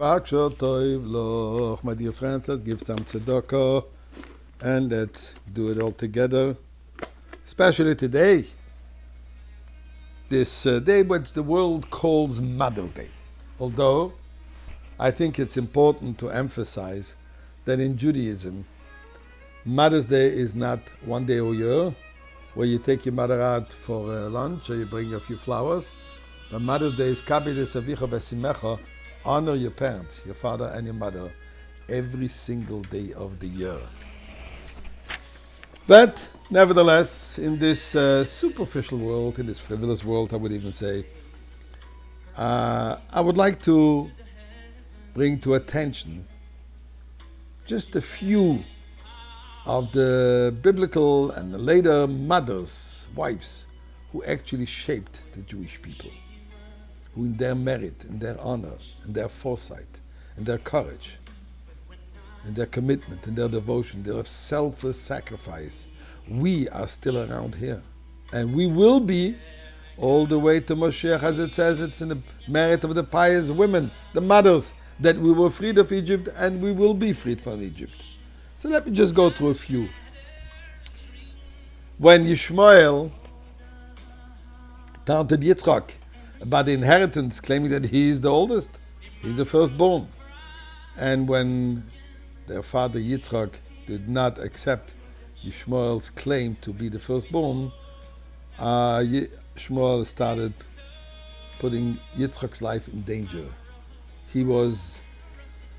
Baksha Toiv Loch, my dear friends, let's give some tzedakah and let's do it all together. Especially today, this day which the world calls Mother's Day. Although I think it's important to emphasize that in Judaism, Mother's Day is not one day a year where you take your mother out for lunch or you bring a few flowers. But Mother's Day is Kabid Savicha Besimecha. Honor your parents, your father and your mother, every single day of the year. But nevertheless, in this superficial world, in this frivolous world, I would even say, I would like to bring to attention just a few of the biblical and the later mothers, wives, who actually shaped the Jewish people, who in their merit, in their honor, in their foresight, in their courage, in their commitment, in their devotion, their selfless sacrifice, we are still around here. And we will be all the way to Moshiach, as it says, it's in the merit of the pious women, the mothers, that we were freed of Egypt and we will be freed from Egypt. So let me just go through a few. When Yishmael taunted Yitzchak about the inheritance, claiming that he is the oldest, he's the firstborn. And when their father Yitzchak did not accept Yishmael's claim to be the firstborn, Yishmael started putting Yitzchak's life in danger. He was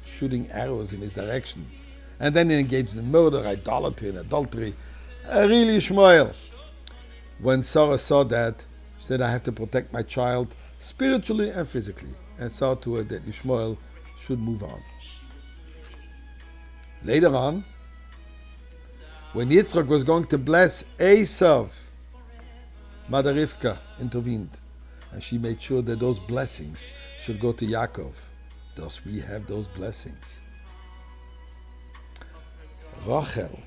shooting arrows in his direction. And then he engaged in murder, idolatry, and adultery. Really, Yishmael. When Sarah saw that, she said, I have to protect my child spiritually and physically, and saw to it that Yishmael should move on. Later on, when Yitzchak was going to bless Esav, Mother Rivka intervened, and she made sure that those blessings should go to Yaakov. Thus we have those blessings. Rachel,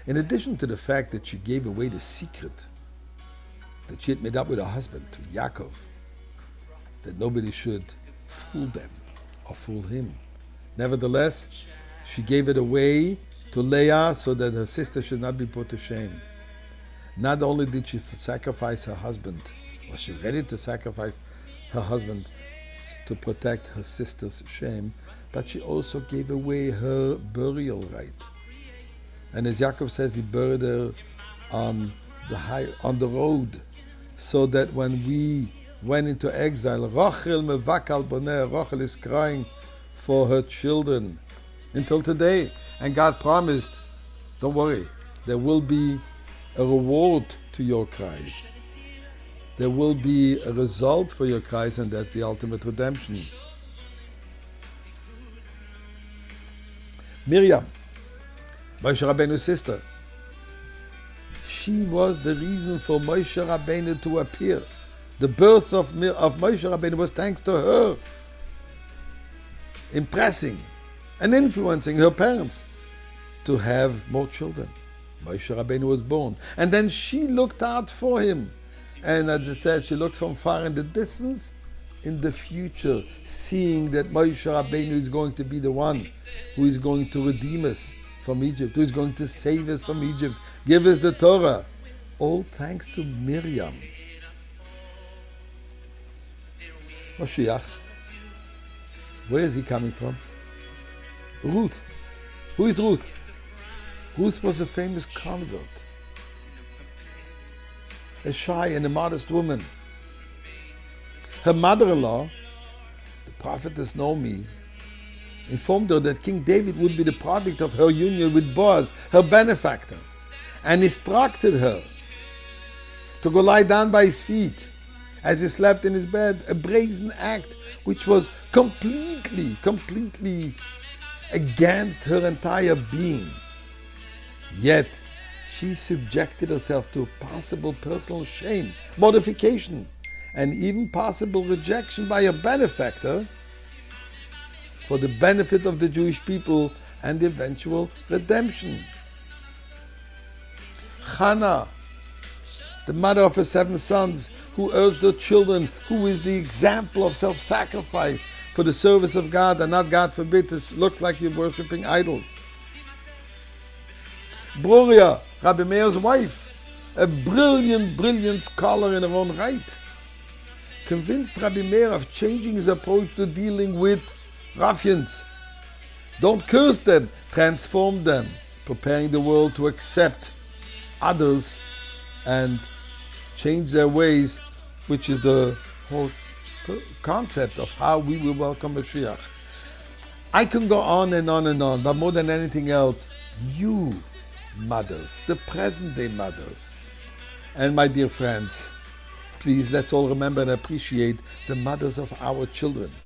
in addition to the fact that she gave away the secret that she had made up with her husband, to Yaakov, that nobody should fool them or fool him. Nevertheless, she gave it away to Leah so that her sister should not be put to shame. Not only did she sacrifice her husband, was she ready to sacrifice her husband to protect her sister's shame, but she also gave away her burial right. And as Yaakov says, he buried her on the road, so that when we went into exile, Rachel mevakal boneh, Rachel is crying for her children until today. And God promised, don't worry, there will be a reward to your cries. There will be a result for your cries, and that's the ultimate redemption. Miriam, Moshe Rabbeinu's sister, she was the reason for Moshe Rabbeinu to appear. The birth of Moshe Rabbeinu was thanks to her impressing and influencing her parents to have more children. Moshe Rabbeinu was born. And then she looked out for him. And as I said, she looked from far in the distance, in the future, seeing that Moshe Rabbeinu is going to be the one who is going to redeem us from Egypt, who is going to save us from Egypt, give us the Torah. All thanks to Miriam. Moshiach, where is he coming from? Ruth. Who is Ruth? Ruth was a famous convert, a shy and a modest woman. Her mother-in-law, the prophetess Naomi, informed her that King David would be the product of her union with Boaz, her benefactor, and instructed her to go lie down by his feet as he slept in his bed, a brazen act which was completely against her entire being. Yet she subjected herself to possible personal shame, mortification, and even possible rejection by her benefactor for the benefit of the Jewish people and the eventual redemption. Hannah, the mother of her 7 sons, who urged her children, who is the example of self-sacrifice for the service of God and not, God forbid, to look like you're worshipping idols. Broria, Rabbi Meir's wife, a brilliant scholar in her own right, convinced Rabbi Meir of changing his approach to dealing with ruffians. Don't curse them, transform them, preparing the world to accept others and change their ways, which is the whole concept of how we will welcome Mashiach. I can go on and on and on, but more than anything else, you mothers, the present day mothers, and my dear friends, please let's all remember and appreciate the mothers of our children.